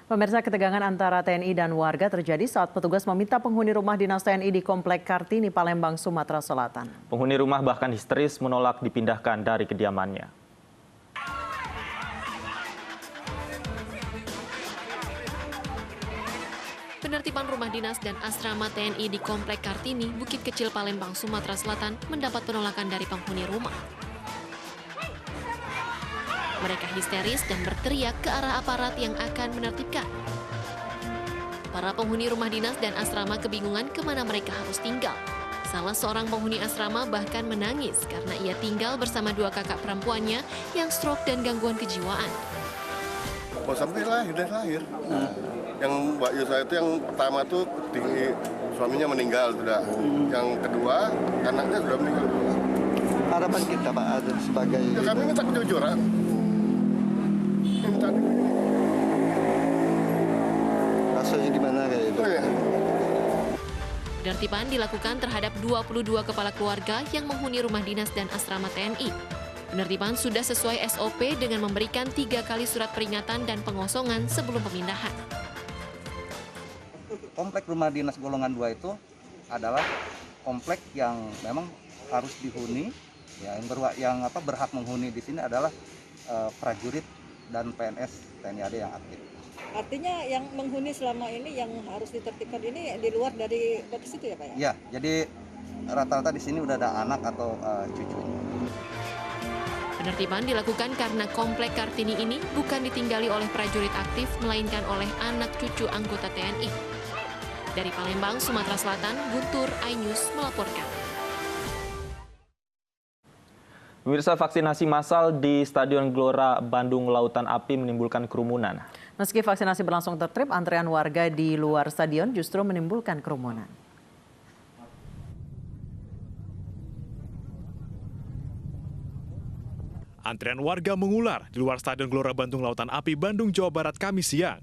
Pemirsa, ketegangan antara TNI dan warga terjadi saat petugas meminta penghuni rumah dinas TNI di Komplek Kartini, Palembang, Sumatera Selatan. Penghuni rumah bahkan histeris menolak dipindahkan dari kediamannya. Penertiban rumah dinas dan asrama TNI di Komplek Kartini, Bukit Kecil, Palembang, Sumatera Selatan mendapat penolakan dari penghuni rumah. Mereka histeris dan berteriak ke arah aparat yang akan menertibkan. Para penghuni rumah dinas dan asrama kebingungan kemana mereka harus tinggal. Salah seorang penghuni asrama bahkan menangis karena ia tinggal bersama dua kakak perempuannya yang stroke dan gangguan kejiwaan. Oh, sampai lahir. Yang Mbak Yusa itu yang pertama tuh suaminya meninggal sudah. Yang kedua anaknya sudah meninggal. Harapan kita Pak ada sebagai ya, kami minta kejujuran. Rasanya di mana kayak itu? Oh, ya. Penertiban dilakukan terhadap 22 kepala keluarga yang menghuni rumah dinas dan asrama TNI. Penertiban sudah sesuai SOP dengan memberikan 3 kali surat peringatan dan pengosongan sebelum pemindahan. Komplek rumah dinas golongan 2 itu adalah komplek yang memang harus dihuni, ya, yang berhak menghuni di sini adalah prajurit dan PNS TNI AD yang aktif. Artinya yang menghuni selama ini yang harus ditertibkan ini di luar dari batas itu ya Pak? Ya, jadi rata-rata di sini udah ada anak atau cucunya. Penertiban dilakukan karena Komplek Kartini ini bukan ditinggali oleh prajurit aktif, melainkan oleh anak cucu anggota TNI. Dari Palembang, Sumatera Selatan, Guntur iNews melaporkan. Pemirsa, vaksinasi massal di Stadion Gelora Bandung Lautan Api menimbulkan kerumunan. Meski vaksinasi berlangsung tertib, antrean warga di luar stadion justru menimbulkan kerumunan. Antrean warga mengular di luar Stadion Gelora Bandung Lautan Api, Bandung, Jawa Barat, Kamis siang.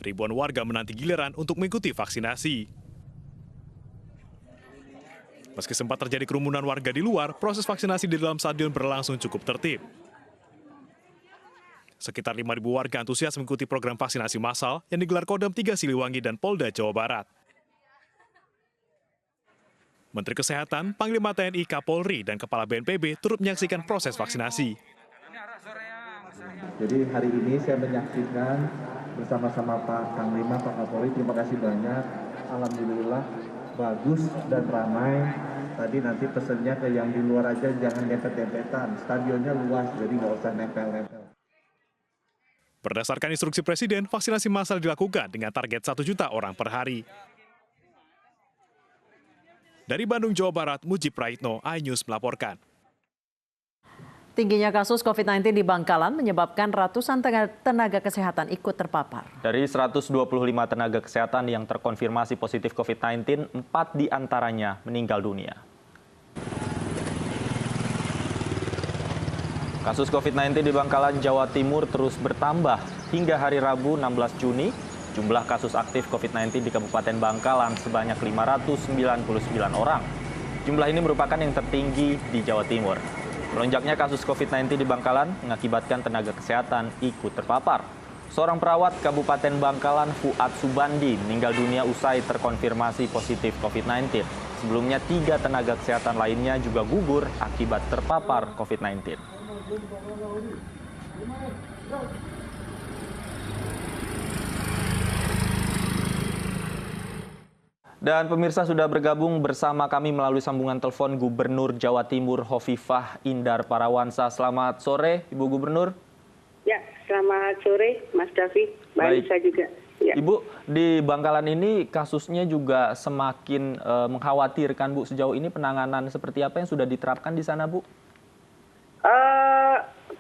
Ribuan warga menanti giliran untuk mengikuti vaksinasi. Meski sempat terjadi kerumunan warga di luar, proses vaksinasi di dalam stadion berlangsung cukup tertib. Sekitar 5.000 warga antusias mengikuti program vaksinasi massal yang digelar Kodam 3 Siliwangi dan Polda Jawa Barat. Menteri Kesehatan, Panglima TNI, Kapolri, dan Kepala BNPB turut menyaksikan proses vaksinasi. Jadi hari ini saya menyaksikan bersama-sama Pak Panglima, Pak Kapolri, terima kasih banyak. Alhamdulillah bagus dan ramai. Tadi nanti pesennya ke yang di luar aja jangan dempet-dempetan. Stadionnya luas, jadi nggak usah nempel-nempel. Berdasarkan instruksi Presiden, vaksinasi massal dilakukan dengan target 1 juta orang per hari. Dari Bandung, Jawa Barat, Mujib Praitno, iNews melaporkan. Tingginya kasus COVID-19 di Bangkalan menyebabkan ratusan tenaga kesehatan ikut terpapar. Dari 125 tenaga kesehatan yang terkonfirmasi positif COVID-19, 4 diantaranya meninggal dunia. Kasus COVID-19 di Bangkalan, Jawa Timur terus bertambah. Hingga hari Rabu 16 Juni, jumlah kasus aktif COVID-19 di Kabupaten Bangkalan sebanyak 599 orang. Jumlah ini merupakan yang tertinggi di Jawa Timur. Melonjaknya kasus COVID-19 di Bangkalan mengakibatkan tenaga kesehatan ikut terpapar. Seorang perawat Kabupaten Bangkalan, Fuad Subandi, meninggal dunia usai terkonfirmasi positif COVID-19. Sebelumnya 3 tenaga kesehatan lainnya juga gugur akibat terpapar COVID-19. Dan pemirsa, sudah bergabung bersama kami melalui sambungan telepon Gubernur Jawa Timur Hovifah Indar Parawansa. Selamat sore, Ibu Gubernur. Ya, selamat sore, Mas Davi. Baik, saya juga. Ya. Ibu, di Bangkalan ini kasusnya juga semakin mengkhawatirkan, Bu. Sejauh ini penanganan seperti apa yang sudah diterapkan di sana, Bu?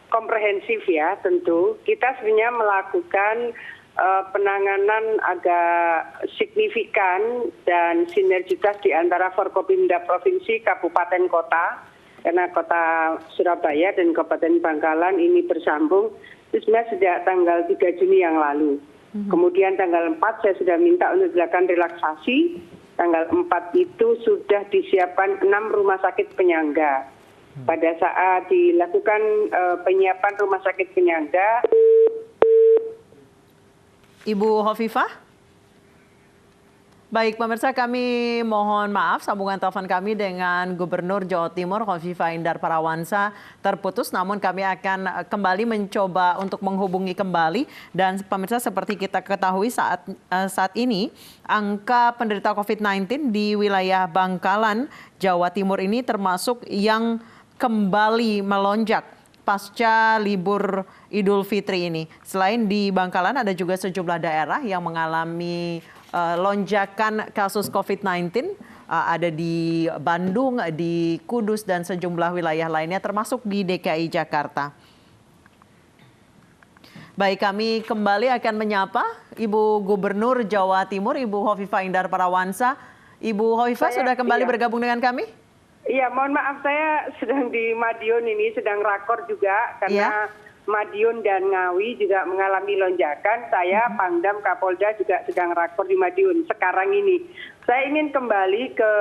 Komprehensif ya, tentu. Kita sebenarnya melakukan penanganan agak signifikan dan sinergitas di antara Forkopimda Provinsi, Kabupaten, Kota. Karena Kota Surabaya dan Kabupaten Bangkalan ini bersambung. Itu sebenarnya sejak tanggal 3 Juni yang lalu. Kemudian tanggal 4 saya sudah minta untuk dilakukan relaksasi. Tanggal 4 itu sudah disiapkan 6 rumah sakit penyangga. Pada saat dilakukan penyiapan rumah sakit penyangga, Ibu Hovifah? Baik, pemirsa, kami mohon maaf sambungan telepon kami dengan Gubernur Jawa Timur Hovifah Indar Parawansa terputus, namun kami akan kembali mencoba untuk menghubungi kembali. Dan pemirsa, seperti kita ketahui saat ini angka penderita COVID-19 di wilayah Bangkalan, Jawa Timur ini termasuk yang kembali melonjak pasca libur Idul Fitri ini. Selain di Bangkalan, ada juga sejumlah daerah yang mengalami lonjakan kasus COVID-19, ada di Bandung, di Kudus, dan sejumlah wilayah lainnya termasuk di DKI Jakarta. Baik, kami kembali akan menyapa Ibu Gubernur Jawa Timur, Ibu Hovifah Indar Parawansa. Ibu Hovifah sudah kembali bergabung dengan kami? Iya, mohon maaf, saya sedang di Madiun ini, sedang rakor juga karena Madiun dan Ngawi juga mengalami lonjakan. Saya Pangdam Kapolda juga sedang rakor di Madiun sekarang ini. Saya ingin kembali ke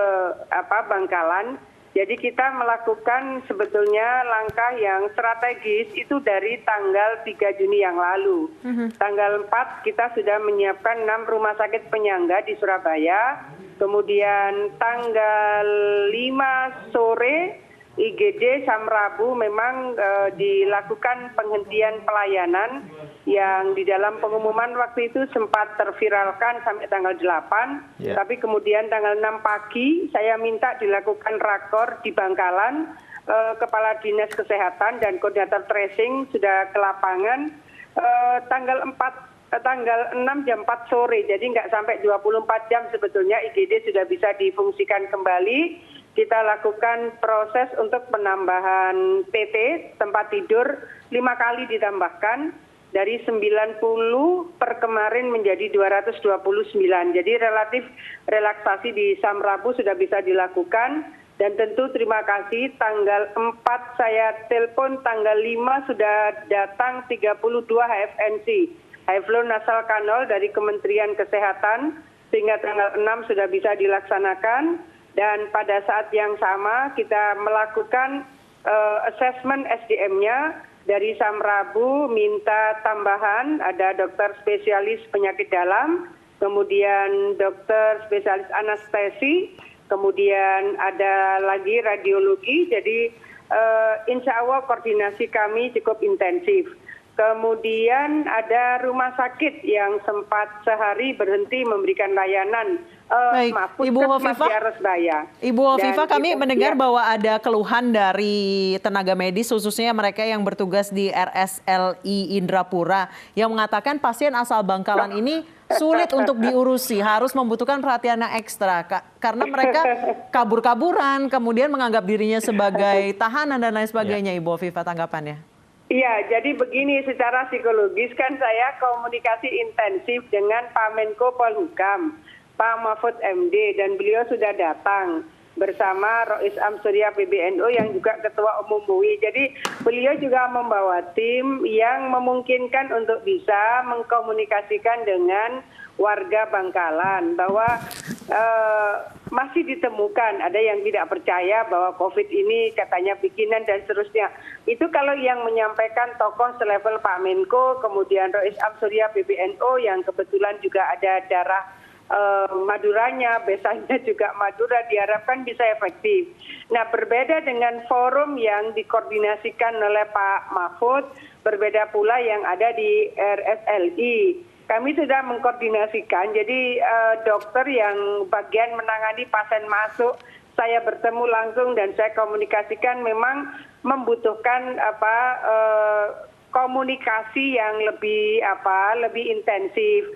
Bangkalan. Jadi kita melakukan sebetulnya langkah yang strategis itu dari tanggal 3 Juni yang lalu. Tanggal 4 kita sudah menyiapkan 6 rumah sakit penyangga di Surabaya. Kemudian tanggal 5 sore IGD Samrabu memang dilakukan penghentian pelayanan yang di dalam pengumuman waktu itu sempat terviralkan sampai tanggal 8. Tapi kemudian tanggal 6 pagi saya minta dilakukan rakor di Bangkalan. Kepala Dinas Kesehatan dan Koordinator Tracing sudah ke lapangan tanggal 6 jam 4 sore. Jadi nggak sampai 24 jam sebetulnya IGD sudah bisa difungsikan kembali. Kita lakukan proses untuk penambahan PT, tempat tidur 5 kali ditambahkan dari 90 per kemarin menjadi 229. Jadi relatif relaksasi di Samrabu sudah bisa dilakukan. Dan tentu terima kasih tanggal 4 saya telepon, tanggal 5 sudah datang 32 HFNC, High Flow Nasal Cannula dari Kementerian Kesehatan, sehingga tanggal 6 sudah bisa dilaksanakan. Dan pada saat yang sama kita melakukan assessment SDM-nya dari Samrabu, minta tambahan, ada dokter spesialis penyakit dalam, kemudian dokter spesialis anestesi, kemudian ada lagi radiologi. Jadi insya Allah koordinasi kami cukup intensif. Kemudian ada rumah sakit yang sempat sehari berhenti memberikan layanan. Ibu Hovifah, kami mendengar bahwa ada keluhan dari tenaga medis, khususnya mereka yang bertugas di RSLI Indrapura, yang mengatakan pasien asal Bangkalan ini sulit untuk diurusi, harus membutuhkan perhatian yang ekstra karena mereka kabur-kaburan, kemudian menganggap dirinya sebagai tahanan dan lain sebagainya. Ibu Hovifah, tanggapannya? Iya, jadi begini, secara psikologis kan saya komunikasi intensif dengan Pak Menko Polhukam, Pak Mahfud MD, dan beliau sudah datang bersama Rois Amsurya PBNU yang juga Ketua Umum MUI. Jadi beliau juga membawa tim yang memungkinkan untuk bisa mengkomunikasikan dengan warga Bangkalan bahwa masih ditemukan ada yang tidak percaya bahwa COVID ini katanya bikinan dan seterusnya. Itu kalau yang menyampaikan tokoh selevel Pak Menko, kemudian Rois Amsurya PBNU yang kebetulan juga ada darah Maduranya, besarnya juga Madura, diharapkan bisa efektif. Nah, berbeda dengan forum yang dikoordinasikan oleh Pak Mahfud, berbeda pula yang ada di RSLI. Kami sudah mengkoordinasikan, jadi dokter yang bagian menangani pasien masuk, saya bertemu langsung dan saya komunikasikan memang membutuhkan komunikasi yang lebih intensif.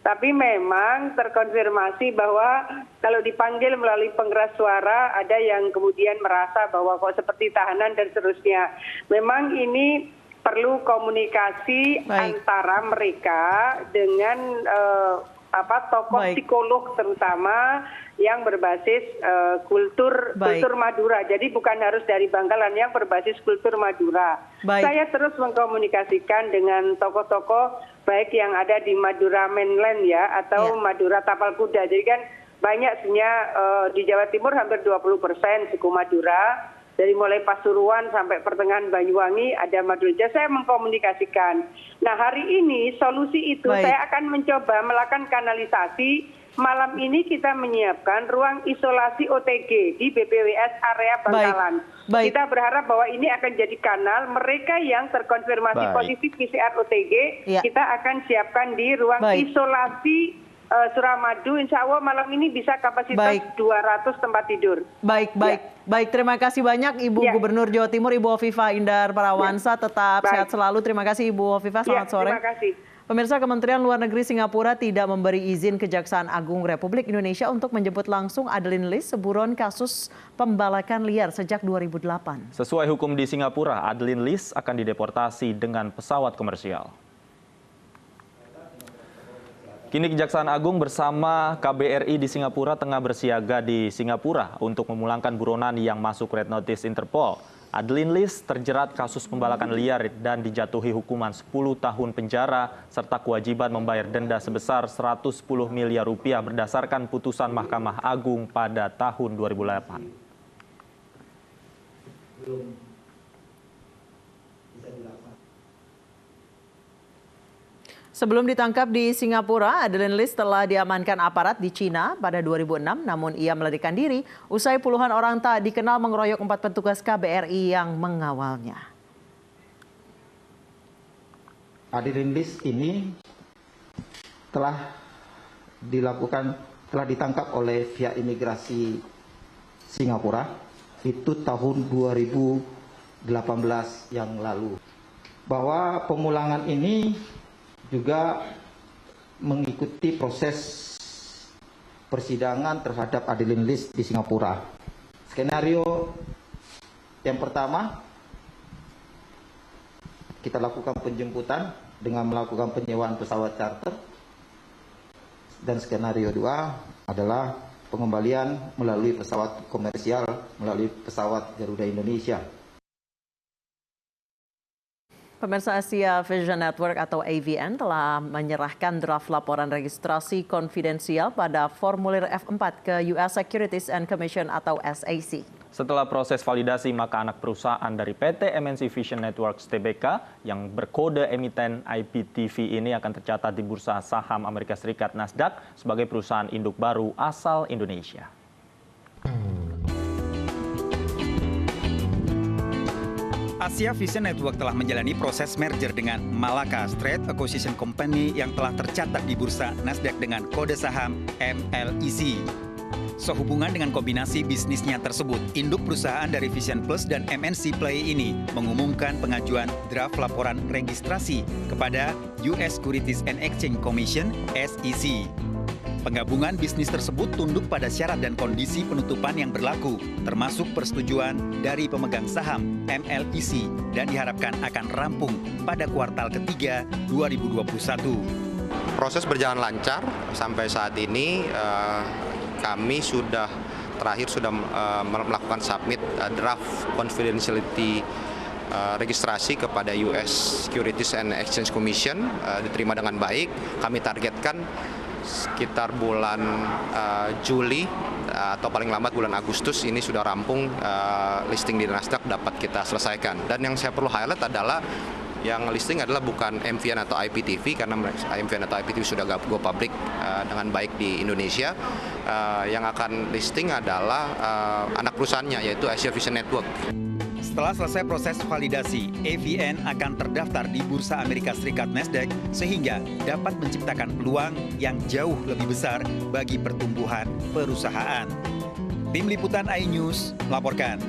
Tapi memang terkonfirmasi bahwa kalau dipanggil melalui pengeras suara ada yang kemudian merasa bahwa kok seperti tahanan dan seterusnya. Memang ini perlu komunikasi antara mereka dengan tokoh psikolog terutama yang berbasis kultur Madura. Jadi bukan harus dari Bangkalan, yang berbasis kultur Madura. Saya terus mengkomunikasikan dengan tokoh-tokoh baik yang ada di Madura Mainland ya atau Madura Tapal Kuda. Jadi kan banyak sebenarnya di Jawa Timur hampir 20% suku Madura. dari mulai Pasuruan sampai pertengahan Banyuwangi ada Madoja, saya mengkomunikasikan. Nah hari ini solusi itu saya akan mencoba melakukan kanalisasi. Malam ini kita menyiapkan ruang isolasi OTG di BPWS area Bangkalan. Kita berharap bahwa ini akan jadi kanal mereka yang terkonfirmasi positif PCR OTG, kita akan siapkan di ruang isolasi Suramadu. Insya Allah malam ini bisa kapasitas 200 tempat tidur. Baik. Terima kasih banyak Ibu Gubernur Jawa Timur, Ibu Hovifah Indar Parawansa. Tetap sehat selalu. Terima kasih Ibu Hovifah. Selamat sore. Terima kasih. Pemirsa, Kementerian Luar Negeri Singapura tidak memberi izin Kejaksaan Agung Republik Indonesia untuk menjemput langsung Adeline Lis, seburon kasus pembalakan liar sejak 2008. Sesuai hukum di Singapura, Adeline Lis akan dideportasi dengan pesawat komersial. Kini Kejaksaan Agung bersama KBRI di Singapura tengah bersiaga di Singapura untuk memulangkan buronan yang masuk Red Notice Interpol. Adeline Lis terjerat kasus pembalakan liar dan dijatuhi hukuman 10 tahun penjara serta kewajiban membayar denda sebesar 110 miliar rupiah berdasarkan putusan Mahkamah Agung pada tahun 2008. Sebelum ditangkap di Singapura, Adeline Lis telah diamankan aparat di Cina pada 2006, namun ia melarikan diri usai puluhan orang tak dikenal mengeroyok 4 petugas KBRI yang mengawalnya. Adeline Lis ini telah ditangkap oleh pihak imigrasi Singapura itu tahun 2018 yang lalu. Bahwa pemulangan ini juga mengikuti proses persidangan terhadap Adeline Lis di Singapura. Skenario yang pertama, kita lakukan penjemputan dengan melakukan penyewaan pesawat charter. Dan skenario 2 adalah pengembalian melalui pesawat komersial, melalui pesawat Garuda Indonesia. Pemirsa, Asia Vision Network atau AVN telah menyerahkan draft laporan registrasi konfidensial pada formulir F4 ke US Securities and Commission atau SEC. Setelah proses validasi, maka anak perusahaan dari PT MNC Vision Networks Tbk yang berkode emiten IPTV ini akan tercatat di Bursa Saham Amerika Serikat Nasdaq sebagai perusahaan induk baru asal Indonesia. Asia Vision Network telah menjalani proses merger dengan Malacca Straight Acquisition Company yang telah tercatat di Bursa Nasdaq dengan kode saham MLEC. Sehubungan dengan kombinasi bisnisnya tersebut, induk perusahaan dari Vision Plus dan MNC Play ini mengumumkan pengajuan draft laporan registrasi kepada US Securities and Exchange Commission (SEC). Penggabungan bisnis tersebut tunduk pada syarat dan kondisi penutupan yang berlaku, termasuk persetujuan dari pemegang saham MLEC dan diharapkan akan rampung pada kuartal ketiga 2021. Proses berjalan lancar sampai saat ini. Kami terakhir sudah melakukan submit draft confidentiality registrasi kepada US Securities and Exchange Commission, diterima dengan baik. Kami targetkan sekitar bulan Juli atau paling lambat bulan Agustus ini sudah rampung, listing di Nasdaq dapat kita selesaikan. Dan yang saya perlu highlight adalah yang listing adalah bukan MVN atau IPTV, karena MVN atau IPTV sudah go public dengan baik di Indonesia. Yang akan listing adalah anak perusahaannya, yaitu Asia Vision Network. Setelah selesai proses validasi, AVN akan terdaftar di Bursa Amerika Serikat Nasdaq sehingga dapat menciptakan peluang yang jauh lebih besar bagi pertumbuhan perusahaan. Tim Liputan iNews melaporkan.